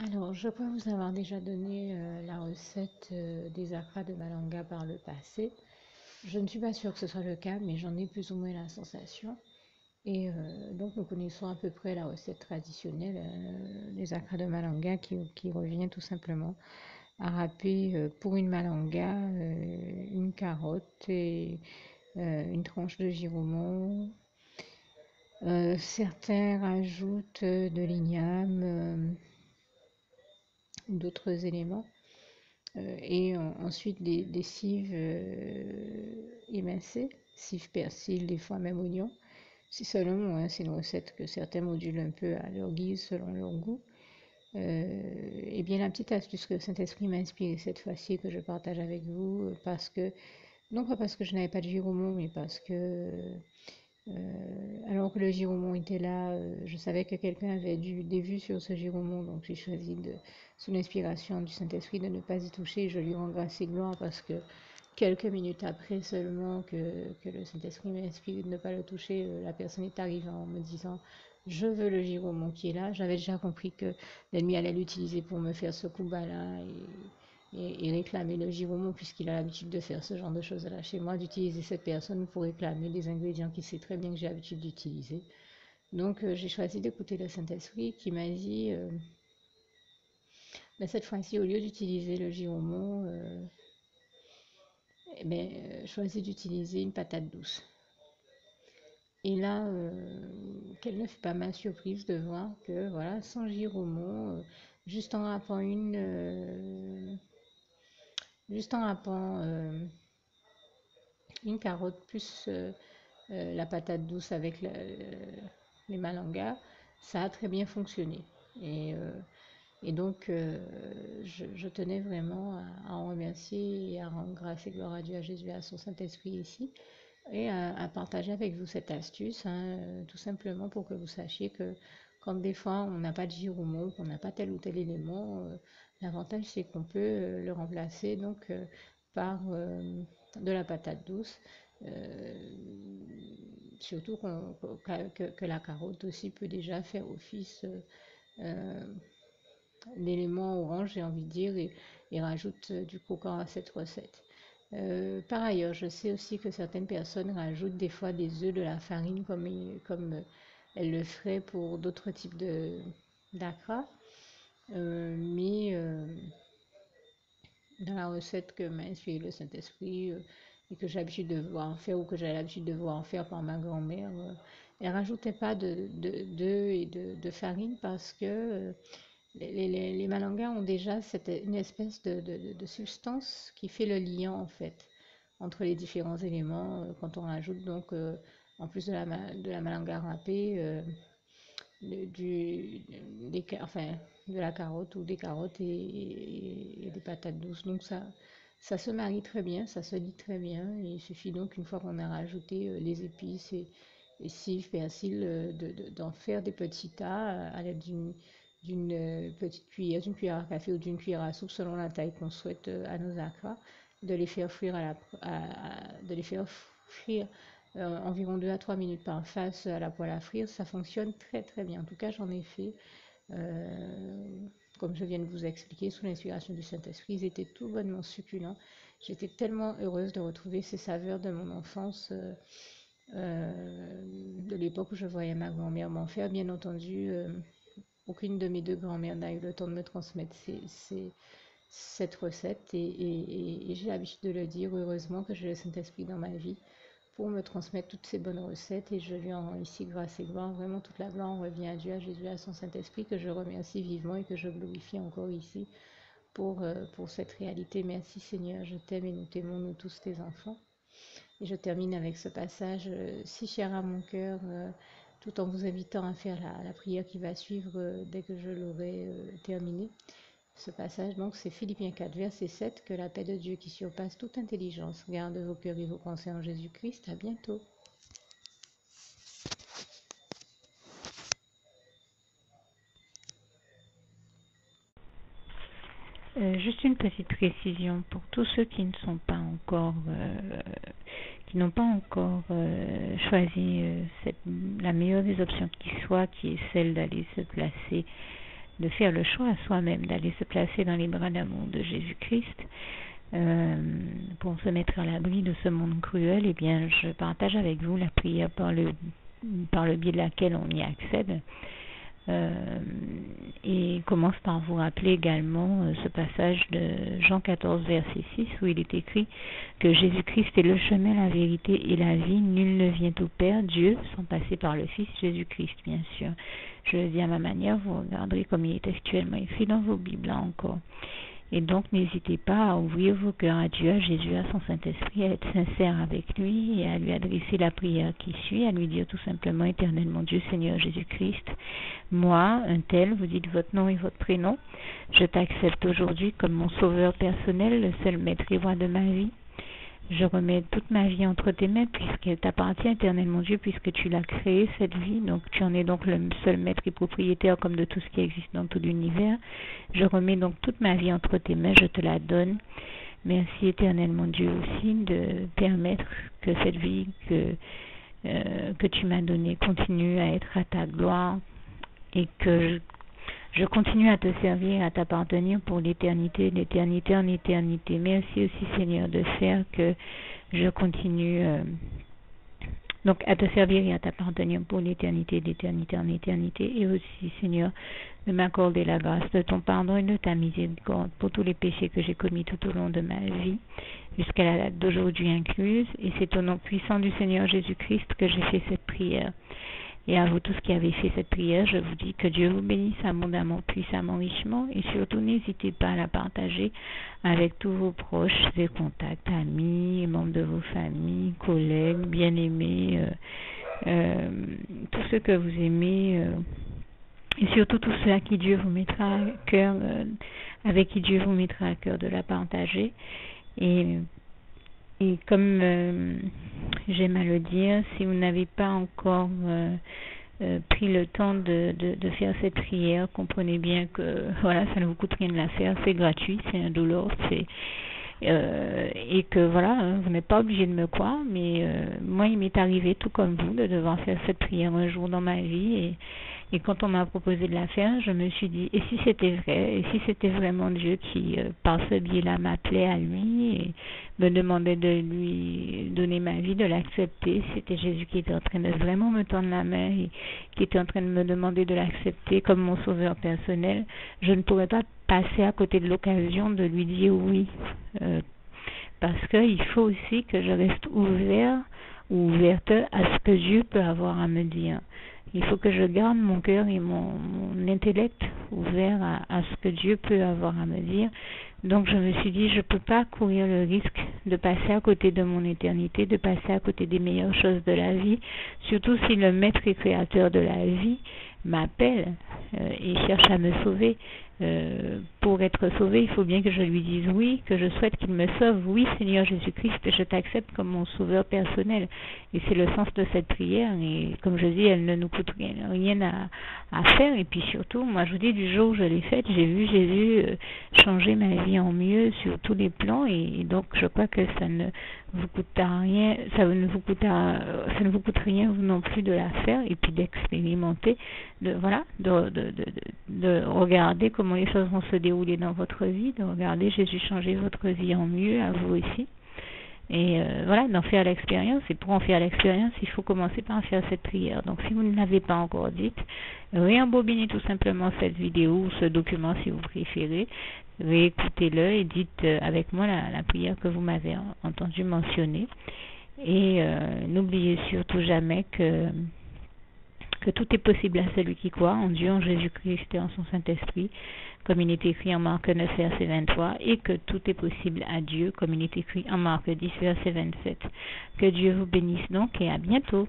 Alors, je crois vous avoir déjà donné la recette des acras de malanga par le passé. Je ne suis pas sûre que ce soit le cas, mais j'en ai plus ou moins la sensation. Et donc, nous connaissons à peu près la recette traditionnelle des acras de malanga qui revient tout simplement à râper pour une malanga une carotte et une tranche de giromon. Certains rajoutent de l'igname, d'autres éléments. Et ensuite des cives émincées, cives persil, des fois même oignons. Si seulement, hein, c'est une recette que certains modulent un peu à leur guise, selon leur goût. Et bien la petite astuce que le Saint-Esprit m'a inspirée cette fois-ci, que je partage avec vous, parce que, non pas parce que je n'avais pas de giromon, mais parce que alors que le giromon était là, je savais que quelqu'un avait des vues sur ce giromon, donc j'ai choisi, sous l'inspiration du Saint-Esprit, de ne pas y toucher. Je lui rends grâce et gloire parce que quelques minutes après seulement que le Saint-Esprit m'a inspiré de ne pas le toucher, la personne est arrivée en me disant je veux le giromon qui est là. J'avais déjà compris que l'ennemi allait l'utiliser pour me faire ce coup bas-là et réclamer le giromon, puisqu'il a l'habitude de faire ce genre de choses-là chez moi, d'utiliser cette personne pour réclamer des ingrédients qu'il sait très bien que j'ai l'habitude d'utiliser. Donc j'ai choisi d'écouter le Saint-Esprit qui m'a dit, mais cette fois-ci, au lieu d'utiliser le giromon, choisis d'utiliser une patate douce. Et là, quelle ne fut pas ma surprise de voir que, voilà, sans giromon, juste en râpant juste en râpant une carotte plus la patate douce avec les malangas, ça a très bien fonctionné. Et, euh, et donc, je tenais vraiment à en remercier et à rendre grâce et gloire à Dieu, à Jésus et à son Saint-Esprit ici, et à partager avec vous cette astuce, hein, tout simplement pour que vous sachiez que quand des fois on n'a pas de giromon, qu'on n'a pas tel ou tel élément, l'avantage c'est qu'on peut le remplacer donc par de la patate douce. Euh, Surtout que la carotte aussi peut déjà faire office euh, d'élément orange, j'ai envie de dire, et rajoute du croquant à cette recette. Par ailleurs, je sais aussi que certaines personnes rajoutent des fois des œufs, de la farine, comme elles le feraient pour d'autres types d'acra. Mais dans la recette que m'a inspiré le Saint-Esprit et que j'ai l'habitude de voir faire ou que j'ai l'habitude de voir faire par ma grand-mère, elle rajoutait pas d'œufs et de farine parce que les malangas ont déjà une espèce de substance qui fait le lien en fait entre les différents éléments quand on rajoute donc en plus de la malanga râpée du, enfin, de la carotte ou des carottes et des patates douces. Donc ça se marie très bien, ça se lie très bien. Et il suffit donc une fois qu'on a rajouté les épices et cives, persil, d'en faire des petits tas à l'aide d'une petite cuillère, d'une cuillère à café ou d'une cuillère à soupe selon la taille qu'on souhaite à nos acras, de les faire frire de les faire frire environ 2 à 3 minutes par face à la poêle à frire. Ça fonctionne très très bien. En tout cas, j'en ai fait, euh, comme je viens de vous expliquer, sous l'inspiration du Saint-Esprit. Ils étaient tout bonnement succulents. J'étais tellement heureuse de retrouver ces saveurs de mon enfance, de l'époque où je voyais ma grand-mère m'en faire. Bien entendu, aucune de mes deux grand-mères n'a eu le temps de me transmettre cette recette et j'ai l'habitude de le dire, heureusement que j'ai le Saint-Esprit dans ma vie pour me transmettre toutes ces bonnes recettes et je lui en rends ici grâce et gloire. Vraiment, toute la gloire revient à Dieu, à Jésus, à son Saint-Esprit que je remercie vivement et que je glorifie encore ici pour cette réalité. Merci Seigneur, je t'aime et nous t'aimons, nous tous tes enfants. Et je termine avec ce passage si cher à mon cœur, tout en vous invitant à faire la prière qui va suivre dès que je l'aurai terminé. Ce passage, donc, c'est Philippiens 4, verset 7, que la paix de Dieu qui surpasse toute intelligence garde vos cœurs et vos pensées en Jésus-Christ. À bientôt. Juste une petite précision pour tous ceux qui ne sont pas encore, qui n'ont pas encore choisi la meilleure des options qui soit, qui est celle d'aller se placer de faire le choix à soi-même, d'aller se placer dans les bras d'amour de Jésus-Christ, pour se mettre à l'abri de ce monde cruel, eh bien, je partage avec vous la prière par le biais de laquelle on y accède. Et commence par vous rappeler également ce passage de Jean 14, verset 6, où il est écrit que Jésus-Christ est le chemin, la vérité et la vie. Nul ne vient au Père, Dieu, sans passer par le Fils Jésus-Christ, bien sûr. Je le dis à ma manière, vous regarderez comme il est actuellement écrit dans vos Bibles, là encore. Et donc, n'hésitez pas à ouvrir vos cœurs à Dieu, à Jésus, à son Saint-Esprit, à être sincère avec lui et à lui adresser la prière qui suit, à lui dire tout simplement, Éternel mon Dieu, Seigneur Jésus-Christ, moi, un tel, vous dites votre nom et votre prénom, je t'accepte aujourd'hui comme mon sauveur personnel, le seul maître et roi de ma vie. Je remets toute ma vie entre tes mains puisqu'elle t'appartient, Éternel mon Dieu, puisque tu l'as créée, cette vie. Donc tu en es donc le seul maître et propriétaire comme de tout ce qui existe dans tout l'univers. Je remets donc toute ma vie entre tes mains, je te la donne. Merci, Éternel mon Dieu, aussi de permettre que cette vie que tu m'as donnée continue à être à ta gloire et que je continue à te servir, à t'appartenir pour l'éternité, d'éternité en éternité. Merci aussi, Seigneur, de faire que je continue donc à te servir et à t'appartenir pour l'éternité, d'éternité en éternité. Et aussi, Seigneur, de m'accorder la grâce de ton pardon et de ta miséricorde pour tous les péchés que j'ai commis tout au long de ma vie, jusqu'à la date d'aujourd'hui incluse. Et c'est au nom puissant du Seigneur Jésus-Christ que j'ai fait cette prière. Et à vous tous qui avez fait cette prière, je vous dis que Dieu vous bénisse abondamment, puissamment, richement. Et surtout, n'hésitez pas à la partager avec tous vos proches et contacts, amis, membres de vos familles, collègues, bien-aimés, tous ceux que vous aimez, et surtout tous ceux à qui Dieu vous mettra à cœur, avec qui Dieu vous mettra à cœur de la partager. Et comme j'aime à le dire, si vous n'avez pas encore pris le temps de faire cette prière, comprenez bien que voilà, ça ne vous coûte rien de la faire, c'est gratuit, c'est indolore, et que voilà, vous n'êtes pas obligé de me croire, mais moi il m'est arrivé tout comme vous de devoir faire cette prière un jour dans ma vie, et quand on m'a proposé de la faire, je me suis dit, et si c'était vrai, et si c'était vraiment Dieu qui, par ce biais-là, m'appelait à lui et me demandait de lui donner ma vie, de l'accepter, c'était Jésus qui était en train de vraiment me tendre la main et qui était en train de me demander de l'accepter comme mon sauveur personnel, je ne pourrais pas passer à côté de l'occasion de lui dire oui, parce qu'il faut aussi que je reste ouvert ou ouverte à ce que Dieu peut avoir à me dire. Il faut que je garde mon cœur et mon intellect ouvert à ce que Dieu peut avoir à me dire. Donc je me suis dit, je ne peux pas courir le risque de passer à côté de mon éternité, de passer à côté des meilleures choses de la vie, surtout si le maître et créateur de la vie m'appelle et cherche à me sauver. Pour être sauvé, il faut bien que je lui dise oui, que je souhaite qu'il me sauve. Oui, Seigneur Jésus-Christ, je t'accepte comme mon sauveur personnel. Et c'est le sens de cette prière. Et comme je dis, elle ne nous coûte rien à faire. Et puis surtout, moi je vous dis, du jour où je l'ai faite, j'ai vu Jésus changer ma vie en mieux sur tous les plans. Et donc je crois que ça ne vous coûtera rien, ça ne vous coûte rien vous non plus de la faire et puis d'expérimenter, de regarder comment les choses vont se dérouler dans votre vie, de regarder Jésus changer votre vie en mieux, à vous aussi. Et voilà, d'en faire l'expérience. Et pour en faire l'expérience, il faut commencer par faire cette prière. Donc si vous ne l'avez pas encore dite, réembobinez tout simplement cette vidéo ou ce document si vous préférez, réécoutez-le et dites avec moi la prière que vous m'avez entendu mentionner. Et n'oubliez surtout jamais que tout est possible à celui qui croit en Dieu, en Jésus-Christ et en son Saint-Esprit, comme il est écrit en Marc 9, verset 23, et que tout est possible à Dieu, comme il est écrit en Marc 10, verset 27. Que Dieu vous bénisse donc et à bientôt.